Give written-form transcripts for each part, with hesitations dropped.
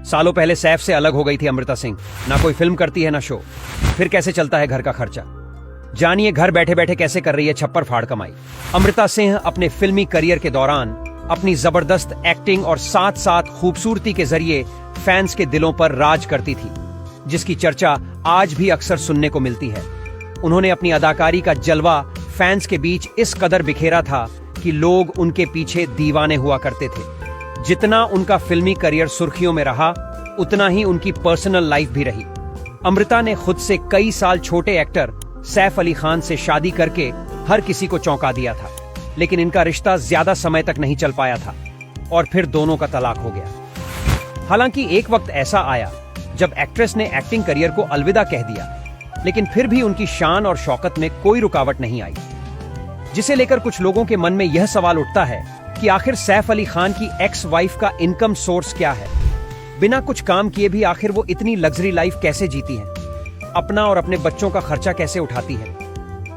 सालों पहले सैफ से अलग हो गई थी अमृता सिंह। ना कोई फिल्म करती है ना शो। फिर कैसे चलता है घर का खर्चा? जानिए घर बैठे बैठे कैसे कर रही है छप्पर फाड़ कमाई। अमृता सिंह अपने फिल्मी करियर के दौरान अपनी जबरदस्त एक्टिंग और साथ साथ खूबसूरती के जरिए फैंस के दिलों पर राज करती थी, जिसकी चर्चा आज भी अक्सर सुनने को मिलती है। उन्होंने अपनी अदाकारी का जलवा फैंस के बीच इस कदर बिखेरा था कि लोग उनके पीछे दीवाने हुआ करते थे। जितना उनका फिल्मी करियर सुर्खियों में रहा, उतना ही उनकी पर्सनल लाइफ भी रही। अमृता ने खुद से कई साल छोटे एक्टर सैफ अली खान से शादी करके हर किसी को चौंका दिया था, लेकिन इनका रिश्ता ज्यादा समय तक नहीं चल पाया था और फिर दोनों का तलाक हो गया। हालांकि एक वक्त ऐसा आया जब एक्ट्रेस ने एक्टिंग करियर को अलविदा कह दिया, लेकिन फिर भी उनकी शान और शौकत में कोई रुकावट नहीं आई, जिसे लेकर कुछ लोगों के मन में यह सवाल उठता है कि आखिर सैफ अली खान की एक्स वाइफ का इनकम सोर्स क्या है? बिना कुछ काम किए भी आखिर वो इतनी लग्जरी लाइफ कैसे जीती है? अपना और अपने बच्चों का खर्चा कैसे उठाती है?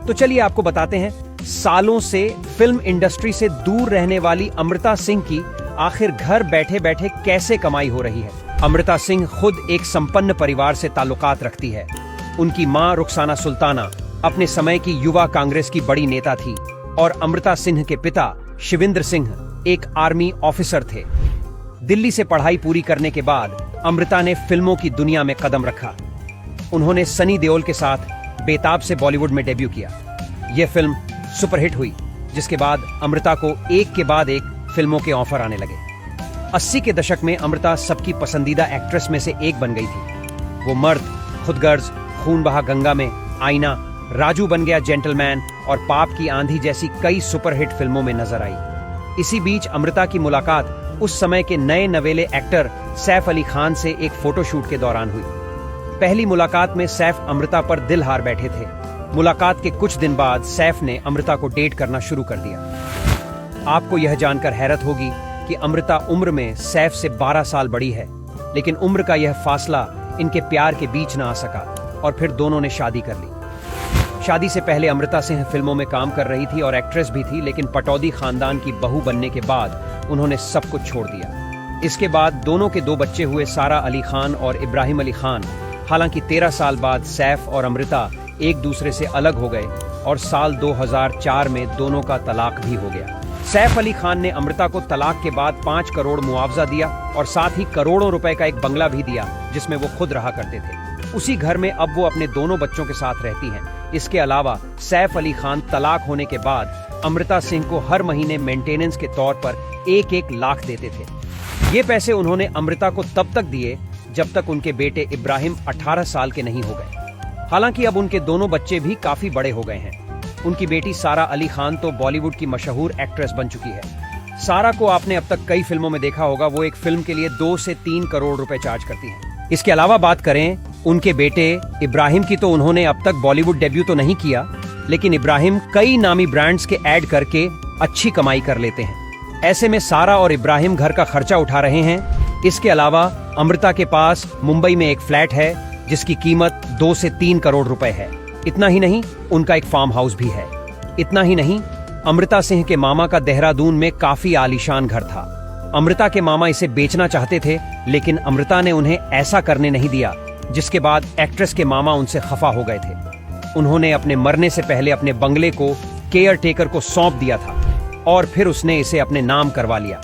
तो चलिए आपको बताते हैं सालों से फिल्म इंडस्ट्री से दूर रहने वाली अमृता सिंह की आखिर घर बैठे बैठे कैसे कमाई हो रही है। अमृता सिंह खुद एक संपन्न परिवार से ताल्लुकात रखती है। उनकी मां रुखसाना सुल्ताना अपने समय की युवा कांग्रेस की बड़ी नेता थी और अमृता सिंह के पिता शिविंद्र सिंह एक आर्मी ऑफिसर थे। दिल्ली से पढ़ाई पूरी करने के बाद अमृता ने फिल्मों की दुनिया में कदम रखा। उन्होंने सनी देओल के साथ बेताब से बॉलीवुड में डेब्यू किया। यह फिल्म सुपरहिट हुई, जिसके बाद अमृता को एक के बाद एक फिल्मों के ऑफर आने लगे। 80 के दशक में अमृता सबकी पसंदीदा एक्ट्रेस में से एक बन गई थी। वो मर्द, खुदगर्ज, खून बहा गंगा में, आईना, राजू बन गया जेंटलमैन और पाप की आंधी जैसी कई सुपरहिट फिल्मों में नजर आई। इसी बीच अमृता की मुलाकात उस समय के नए नवेले एक्टर सैफ अली खान से एक फोटोशूट के दौरान हुई। पहली मुलाकात में सैफ अमृता पर दिल हार बैठे थे। मुलाकात के कुछ दिन बाद सैफ ने अमृता को डेट करना शुरू कर दिया। आपको यह जानकर हैरत होगी कि अमृता उम्र में सैफ से 12 साल बड़ी है, लेकिन उम्र का यह फासला इनके प्यार के बीच न आ सका और फिर दोनों ने शादी कर ली। शादी से पहले अमृता सिंह फिल्मों में काम कर रही थी और एक्ट्रेस भी थी, लेकिन पटौदी खानदान की बहू बनने के बाद उन्होंने सब कुछ छोड़ दिया। इसके बाद दोनों के 2 बच्चे हुए, सारा अली खान और इब्राहिम अली खान। हालांकि 13 साल बाद सैफ और अमृता एक दूसरे से अलग हो गए और साल 2004 में दोनों का तलाक भी हो गया। सैफ अली खान ने अमृता को तलाक के बाद 5 करोड़ मुआवजा दिया और साथ ही करोड़ों रुपए का एक बंगला भी दिया, जिसमें वो खुद रहा करते थे। उसी घर में अब वो अपने दोनों बच्चों के साथ रहती हैं। इसके अलावा सैफ अली खान तलाक होने के बाद अमृता सिंह को हर महीने मेंटेनेंस के तौर पर 1-1 लाख देते थे। ये पैसे उन्होंने अमृता को तब तक दिए जब तक उनके बेटे इब्राहिम 18 साल के नहीं हो गए। हालांकि अब उनके दोनों बच्चे भी काफी बड़े हो गए हैं। उनकी बेटी सारा अली खान तो बॉलीवुड की मशहूर एक्ट्रेस बन चुकी है। सारा को आपने अब तक कई फिल्मों में देखा होगा। वो एक फिल्म के लिए 2 से 3 करोड़ रुपए चार्ज करती हैं। इसके अलावा बात करें उनके बेटे इब्राहिम की, तो उन्होंने अब तक बॉलीवुड डेब्यू तो नहीं किया, लेकिन इब्राहिम कई नामी ब्रांड्स के ऐड करके अच्छी कमाई कर लेते हैं। ऐसे में सारा और इब्राहिम घर का खर्चा उठा रहे हैं। इसके अलावा अमृता के पास मुंबई में एक फ्लैट है जिसकी कीमत 2 से 3 करोड़ रुपए है। इतना ही नहीं, उनका एक फार्म हाउस भी है। इतना ही नहीं, अमृता सिंह के मामा का देहरादून में काफी आलीशान घर था। अमृता के मामा इसे बेचना चाहते थे, लेकिन अमृता ने उन्हें ऐसा करने नहीं दिया, जिसके बाद एक्ट्रेस के मामा उनसे खफा हो गए थे। उन्होंने अपने मरने से पहले अपने बंगले को केयर टेकर को सौंप दिया था और फिर उसने इसे अपने नाम करवा लिया।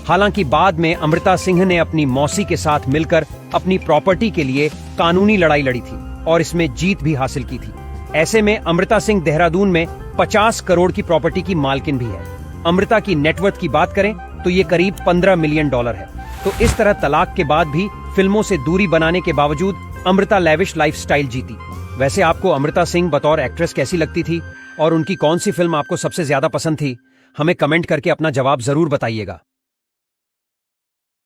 हालांकि बाद में अमृता सिंह ने अपनी मौसी के साथ मिलकर अपनी प्रॉपर्टी के लिए कानूनी लड़ाई लड़ी थी और इसमें जीत भी हासिल की थी। ऐसे में अमृता सिंह देहरादून में 50 करोड़ की प्रॉपर्टी की मालकिन भी है। अमृता की नेटवर्थ की बात करें तो ये करीब $15 मिलियन है। तो इस तरह तलाक के बाद भी फिल्मों से दूरी बनाने के बावजूद अमृता लेविश लाइफस्टाइल जीती। वैसे आपको अमृता सिंह बतौर एक्ट्रेस कैसी लगती थी और उनकी कौन सी फिल्म आपको सबसे ज्यादा पसंद थी? हमें कमेंट करके अपना जवाब जरूर बताइएगा।